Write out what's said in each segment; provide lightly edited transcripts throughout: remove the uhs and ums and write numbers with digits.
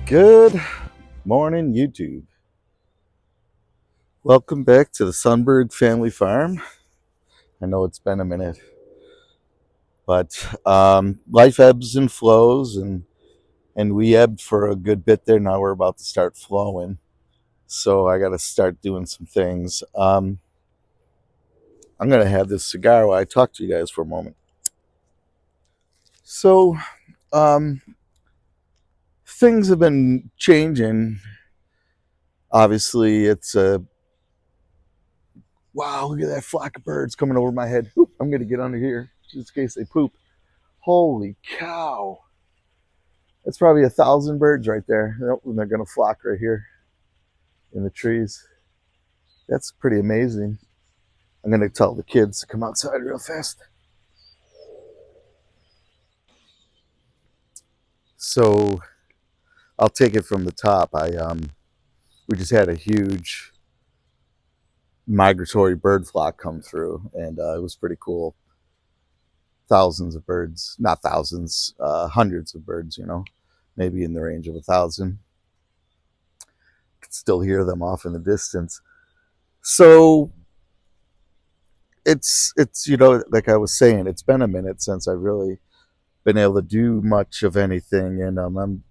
Good morning, YouTube. Welcome back to the Sunberg Family Farm. I know it's been a minute, but life ebbs and flows, and we ebbed for a good bit there. Now we're about to start flowing, so I got to start doing some things. I'm gonna have this cigar while I talk to you guys for a moment. So, um, things have been changing. Obviously, it's a wow. Look at that flock of birds coming over my head. Oop, I'm gonna get under here just in case they poop. Holy cow. That's probably 1,000 birds right there. And they're going to flock right here in the trees. That's pretty amazing. I'm going to tell the kids to come outside real fast. So I'll take it from the top. We just had a huge migratory bird flock come through, and it was pretty cool. Thousands of birds, not thousands, hundreds of birds, maybe in the range of 1,000. Could still hear them off in the distance. So it's like I was saying, it's been a minute since I've really been able to do much of anything, and I'm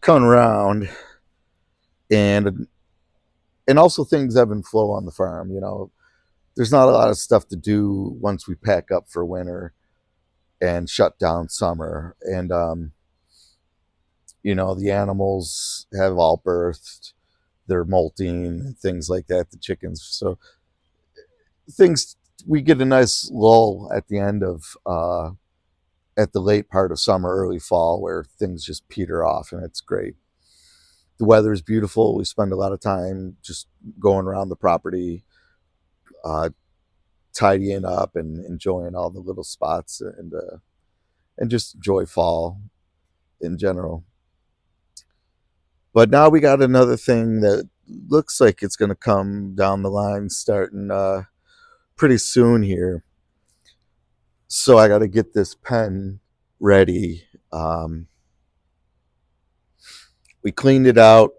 coming around, and also things ebb and flow on the farm. There's not a lot of stuff to do once we pack up for winter and shut down summer, and the animals have all birthed, they're molting and things like that, the chickens. So things, we get a nice lull at the end of at the late part of summer, early fall, where things just peter off, and it's great. The weather is beautiful. We spend a lot of time just going around the property, uh, tidying up and enjoying all the little spots, and just enjoy fall in general. But now we got another thing that looks like it's going to come down the line starting pretty soon here. So I got to get this pen ready. We cleaned it out.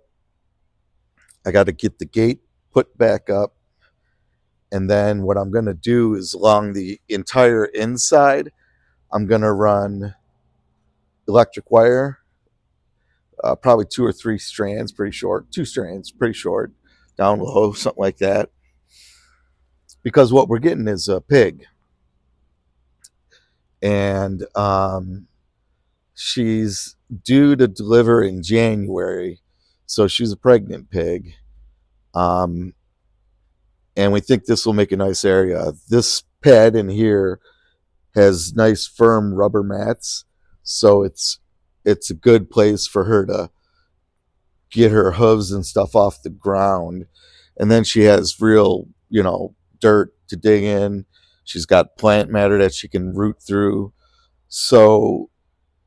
I got to get the gate put back up. And then what I'm going to do is along the entire inside, I'm going to run electric wire, probably 2 or 3 strands, pretty short, 2 strands, pretty short, down low, something like that. Because what we're getting is a pig. And she's due to deliver in January. So she's a pregnant pig. And we think this will make a nice area. This pad in here has nice firm rubber mats, so it's a good place for her to get her hooves and stuff off the ground. And then she has real, dirt to dig in. She's got plant matter that she can root through. So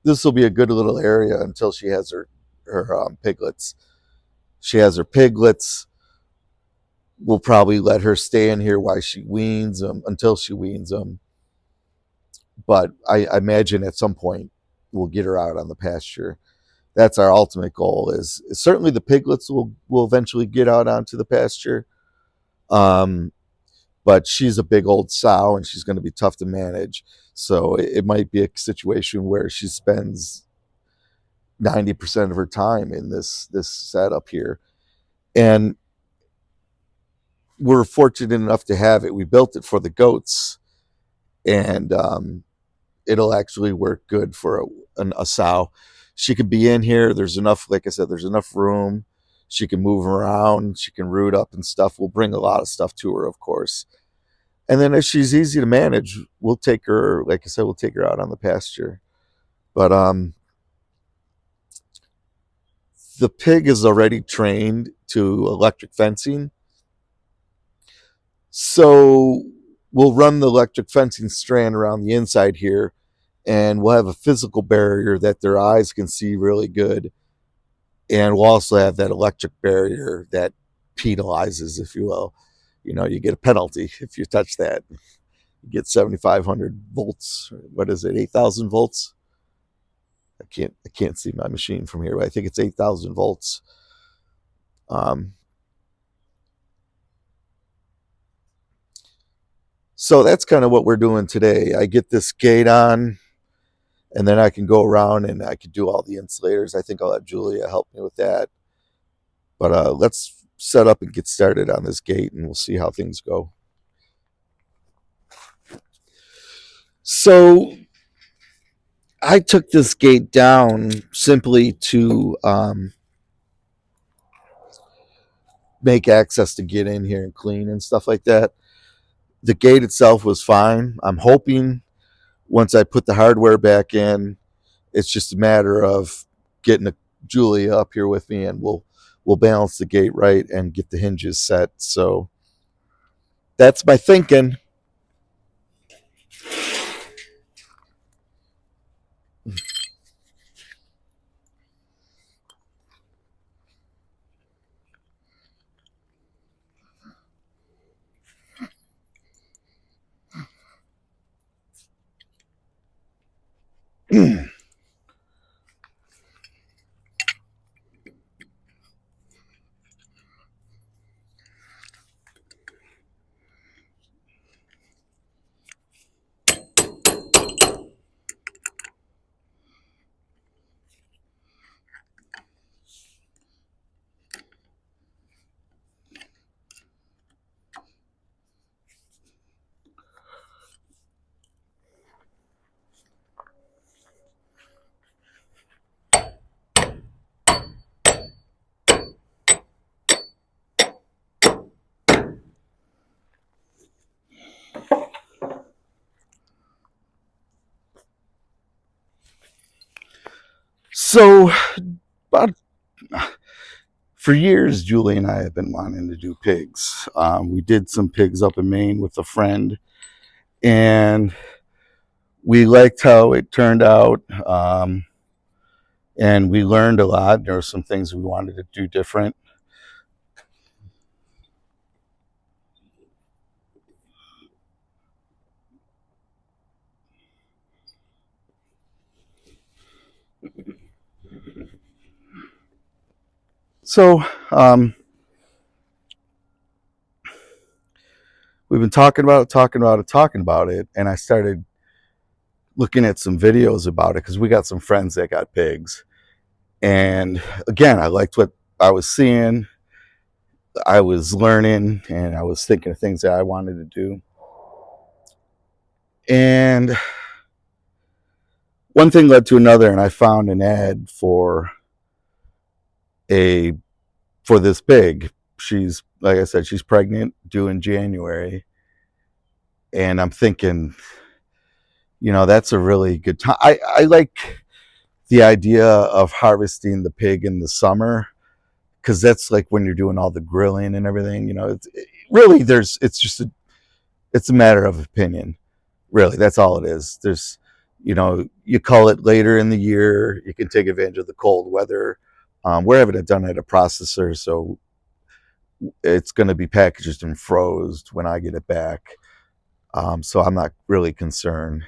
this will be a good little area until she has her piglets. She has her piglets. We'll probably let her stay in here while she weans them, until she weans them. But I imagine at some point we'll get her out on the pasture. That's our ultimate goal. Is certainly the piglets will eventually get out onto the pasture. Um, but she's a big old sow, and she's going to be tough to manage. So it might be a situation where she spends 90% of her time in this setup here, and we're fortunate enough to have it. We built it for the goats, and it'll actually work good for a sow. She could be in here. There's enough, like I said, there's enough room. She can move around. She can root up and stuff. We'll bring a lot of stuff to her, of course. And then if she's easy to manage, we'll take her, like I said, we'll take her out on the pasture. But the pig is already trained to electric fencing. So we'll run the electric fencing strand around the inside here, and we'll have a physical barrier that their eyes can see really good. And we'll also have that electric barrier that penalizes, if you will. You get a penalty if you touch that. You get 7,500 volts. What is it, 8,000 volts? I can't see my machine from here, but I think it's 8,000 volts. Um, so that's kind of what we're doing today. I get this gate on, and then I can go around and I can do all the insulators. I think I'll have Julia help me with that. But let's set up and get started on this gate, and we'll see how things go. So I took this gate down simply to make access to get in here and clean and stuff like that. The gate itself was fine. I'm hoping once I put the hardware back in, it's just a matter of getting Julia up here with me, and we'll balance the gate right and get the hinges set. So that's my thinking. So, about for years, Julie and I have been wanting to do pigs. We did some pigs up in Maine with a friend, and we liked how it turned out. And we learned a lot. There were some things we wanted to do different. So, we've been talking about it, and I started looking at some videos about it because we got some friends that got pigs. And again, I liked what I was seeing. I was learning, and I was thinking of things that I wanted to do. And one thing led to another, and I found an ad a for this pig. She's, like I said, she's pregnant, due in January, and I'm thinking, that's a really good time. I like the idea of harvesting the pig in the summer, because that's like when you're doing all the grilling and everything. Really, it's a matter of opinion. Really, that's all it is. You call it later in the year. You can take advantage of the cold weather. We're having it done at a processor, so it's going to be packaged and frozen when I get it back. So I'm not really concerned.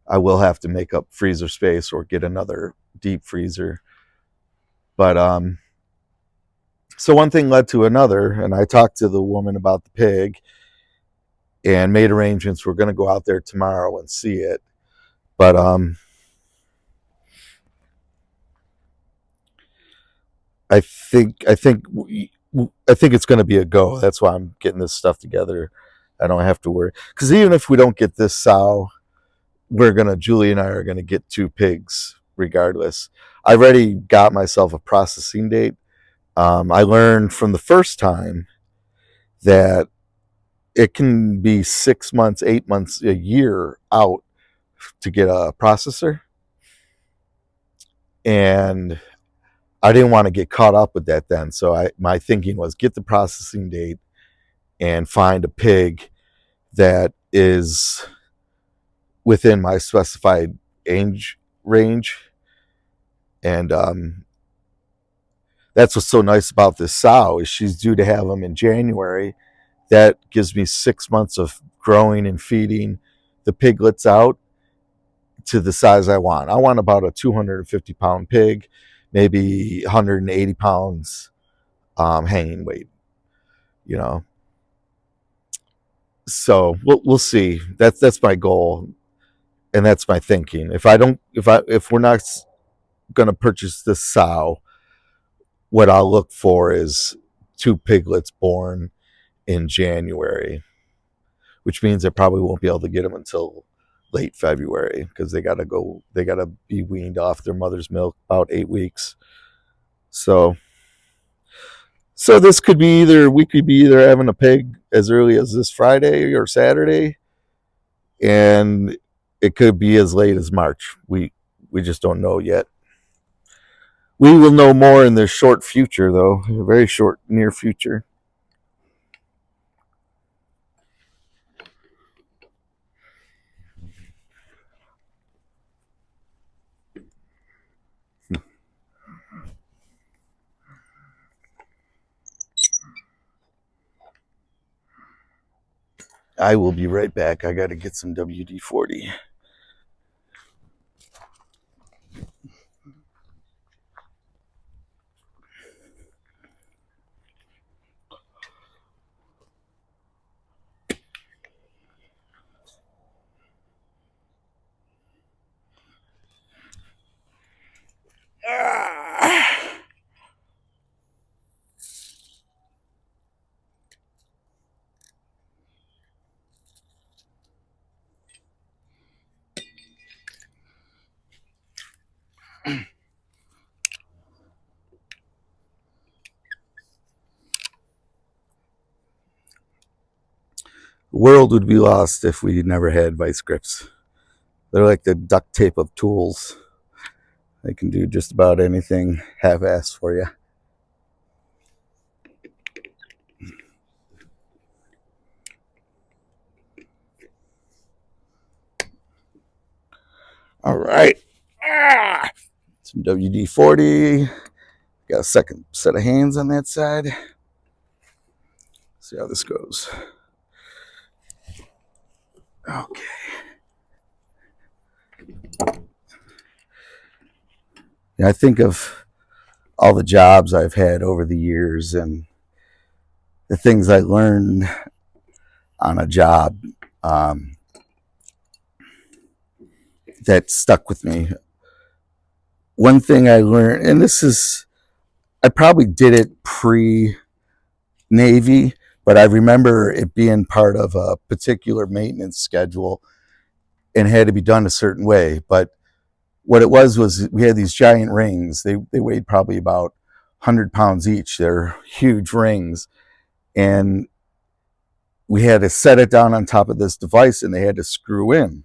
I will have to make up freezer space or get another deep freezer. But so one thing led to another, and I talked to the woman about the pig and made arrangements. We're going to go out there tomorrow and see it. But I think it's going to be a go. That's why I'm getting this stuff together. I don't have to worry, because even if we don't get this sow, Julie and I are gonna get 2 pigs regardless. I already got myself a processing date. I learned from the first time that it can be 6 months, 8 months, a year out to get a processor, and I didn't want to get caught up with that then. So my thinking was get the processing date and find a pig that is within my specified age range. And that's what's so nice about this sow is she's due to have them in January. That gives me 6 months of growing and feeding the piglets out to the size I want. I want about a 250 pound pig, maybe 180 pounds hanging weight, you know. So we'll see. That's my goal, and that's my thinking. If we're not going to purchase this sow, what I'll look for is 2 piglets born in January, which means I probably won't be able to get them until late February because they gotta be weaned off their mother's milk about 8 weeks. So this could be we could be either having a pig as early as this Friday or Saturday, and it could be as late as March. We just don't know yet. We will know more in the short future, though, very short, near future. I will be right back. I got to get some WD-40. The world would be lost if we never had vice grips. They're like the duct tape of tools. They can do just about anything half-assed for you. All right. Some WD-40. Got a second set of hands on that side. See how this goes. Okay. Yeah, I think of all the jobs I've had over the years and the things I learned on a job that stuck with me. One thing I learned, and I probably did it pre-Navy, but I remember it being part of a particular maintenance schedule and had to be done a certain way. But what it was we had these giant rings. They weighed probably about 100 pounds each. They're huge rings. And we had to set it down on top of this device and they had to screw in.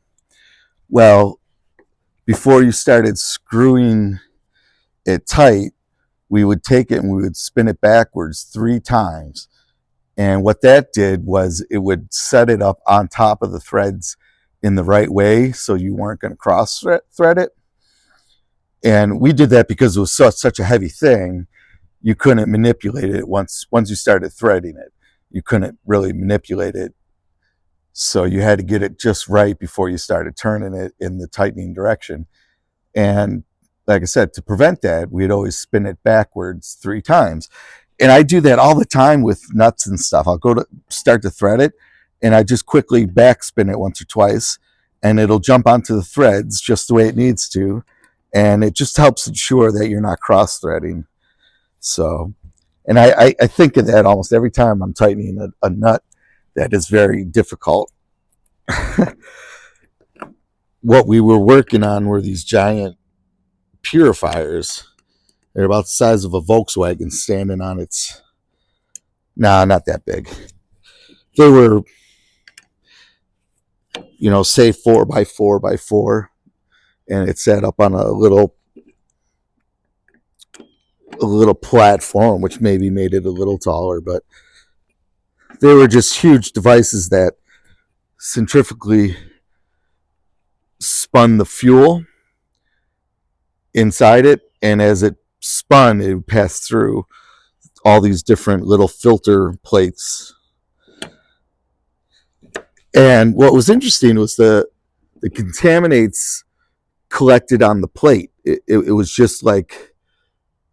Well, before you started screwing it tight, we would take it and we would spin it backwards 3 times. And what that did was it would set it up on top of the threads in the right way so you weren't going to cross thread it. And we did that because it was such a heavy thing, you couldn't manipulate it once you started threading it. You couldn't really manipulate it. So you had to get it just right before you started turning it in the tightening direction. And like I said, to prevent that, we'd always spin it backwards 3 times. And I do that all the time with nuts and stuff. I'll go to start to thread it, and I just quickly backspin it once or twice, and it'll jump onto the threads just the way it needs to. And it just helps ensure that you're not cross-threading. So, and I think of that almost every time I'm tightening a nut that is very difficult. What we were working on were these giant purifiers. They're about the size of a Volkswagen standing on its... Nah, not that big. They were, say 4x4x4, and it sat up on a little platform, which maybe made it a little taller, but they were just huge devices that centrifugally spun the fuel inside it, and as it spun, it would pass through all these different little filter plates. And what was interesting was the contaminants collected on the plate. It was just like,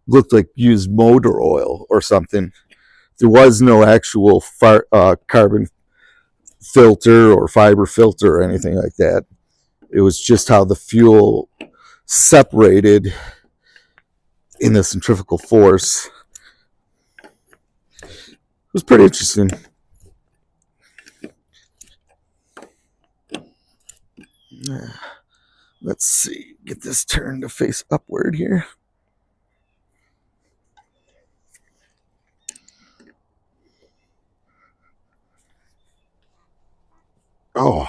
looked like used motor oil or something. There was no actual carbon filter or fiber filter or anything like that. It was just how the fuel separated in the centrifugal force. It was pretty interesting. Let's see, get this turned to face upward here. Oh,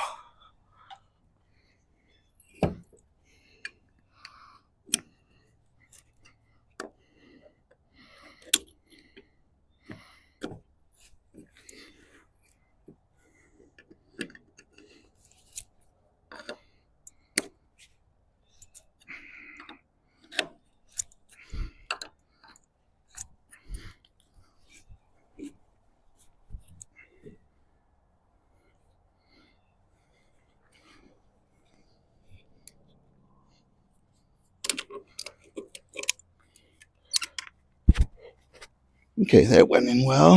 okay, that went in well.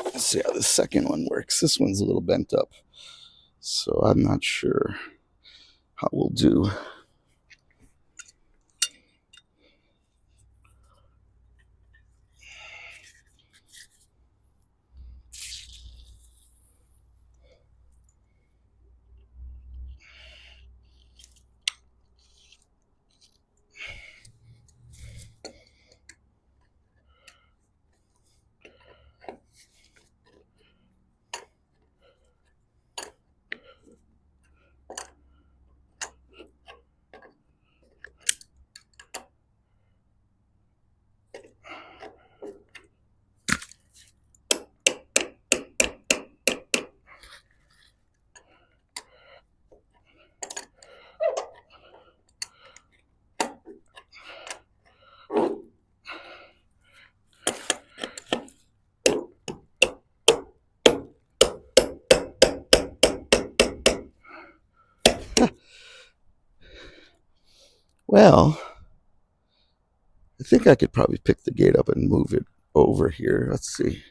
Let's see how the second one works. This one's a little bent up, so I'm not sure how we'll do. Well, I think I could probably pick the gate up and move it over here. Let's see.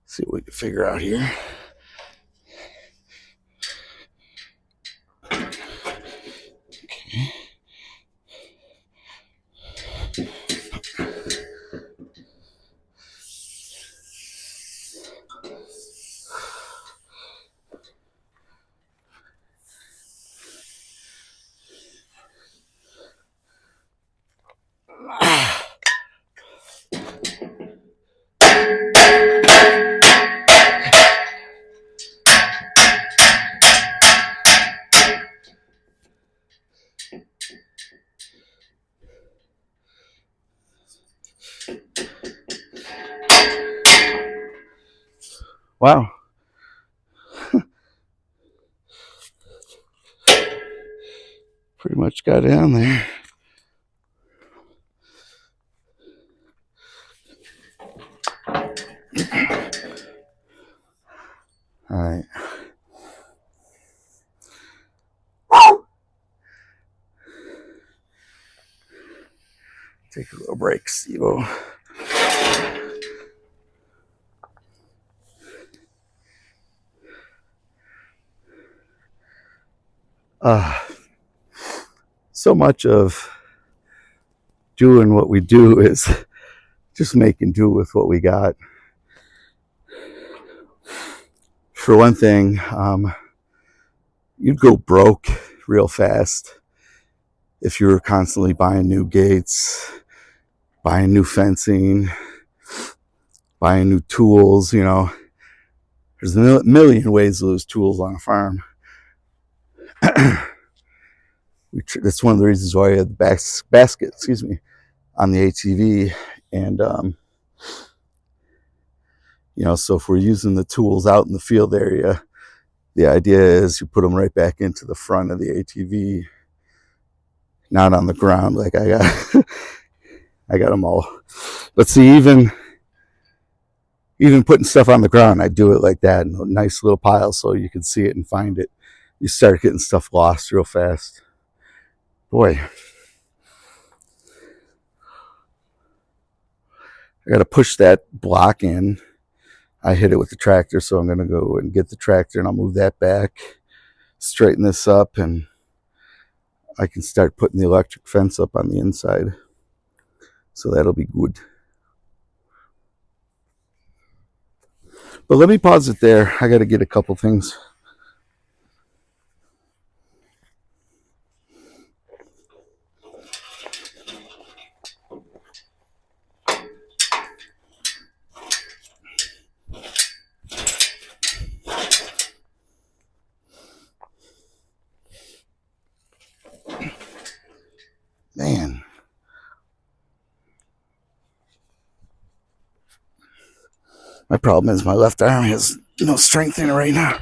See what we can figure out here. Okay. Wow. Pretty much got down there. All right. Take a little break, Steve. So much of doing what we do is just making do with what we got. For one thing, you'd go broke real fast if you were constantly buying new gates, buying new fencing, buying new tools. You know, there's a million ways to lose tools on a farm. That's one of the reasons why I had the basket, on the ATV. And, you know, so if we're using the tools out in the field area, the idea is you put them right back into the front of the ATV, not on the ground like I got. I got them all. But see, even putting stuff on the ground, I do it like that in a nice little pile so you can see it and find it. You start getting stuff lost real fast. Boy, I got to push that block in. I hit it with the tractor, so I'm going to go and get the tractor and I'll move that back, straighten this up, and I can start putting the electric fence up on the inside. So that'll be good. But let me pause it there. I got to get a couple things. Man. My problem is my left arm has no strength in it right now.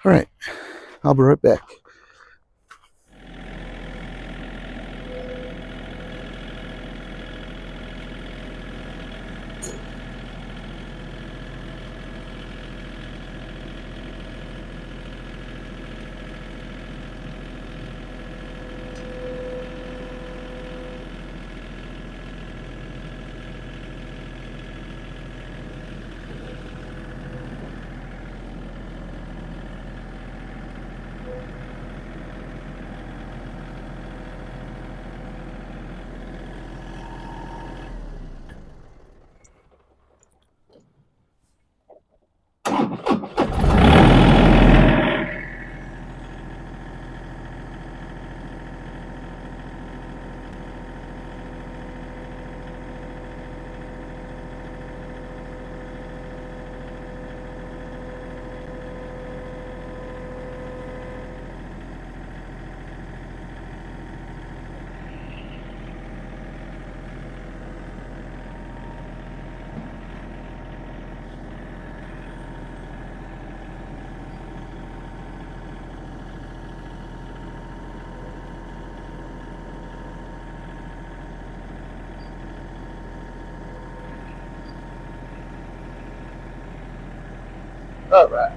All right, I'll be right back. All right.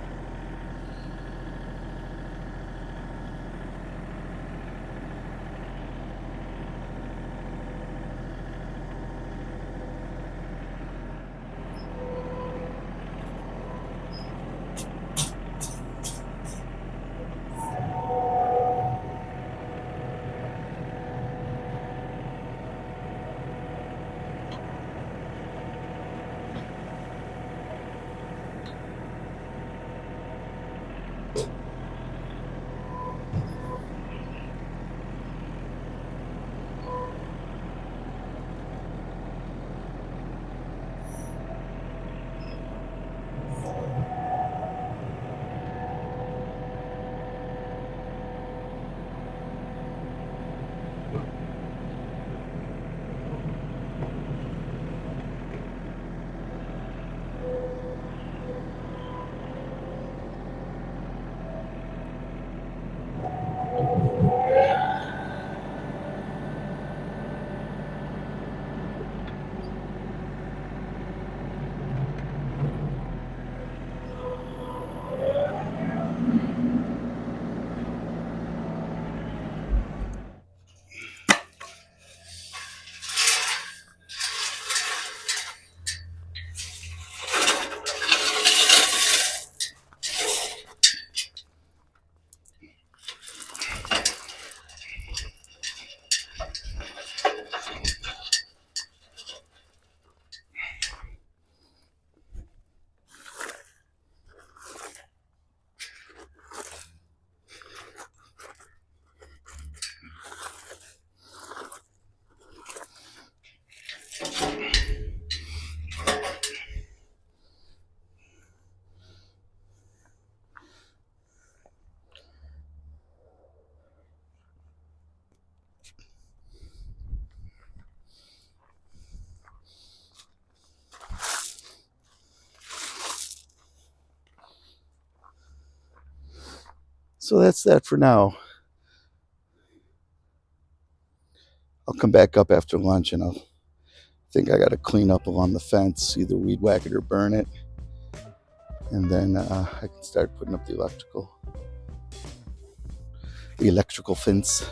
So that's that for now. I'll come back up after lunch and I'll think I got to clean up along the fence, either weed whack it or burn it. And then I can start putting up the electrical fence.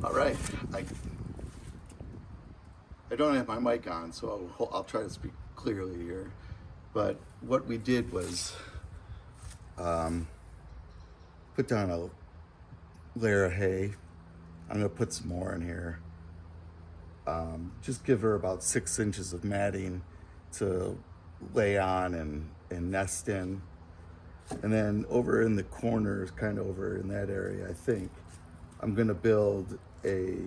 All right, I don't have my mic on, so I'll try to speak clearly here. But what we did was put down a layer of hay. I'm gonna put some more in here. Just give her about 6 inches of matting to lay on and nest in. And then over in the corners, kind of over in that area, I think, I'm gonna build a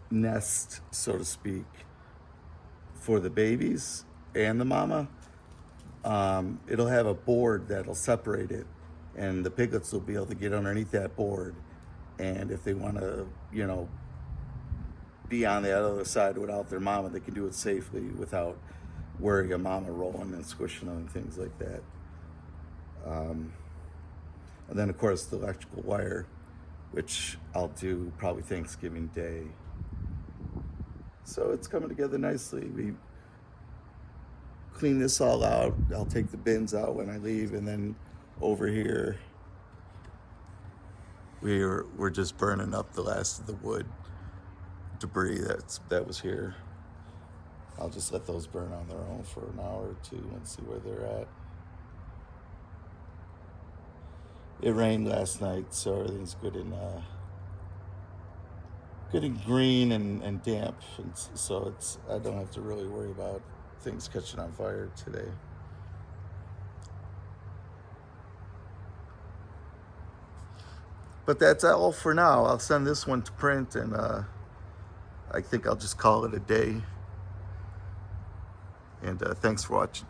nest, so to speak, for the babies and the mama. It'll have a board that'll separate it, and the piglets will be able to get underneath that board. And if they want to, be on the other side without their mama, they can do it safely without worrying a mama rolling and squishing them and things like that. And then, of course, the electrical wire, which I'll do probably Thanksgiving Day. So it's coming together nicely. We clean this all out. I'll take the bins out when I leave, and then over here, we're just burning up the last of the wood debris that was here. I'll just let those burn on their own for an hour or two and see where they're at. It rained last night, so everything's good and green and damp, and so I don't have to really worry about things catching on fire today. But that's all for now. I'll send this one to print, and I think I'll just call it a day. And thanks for watching.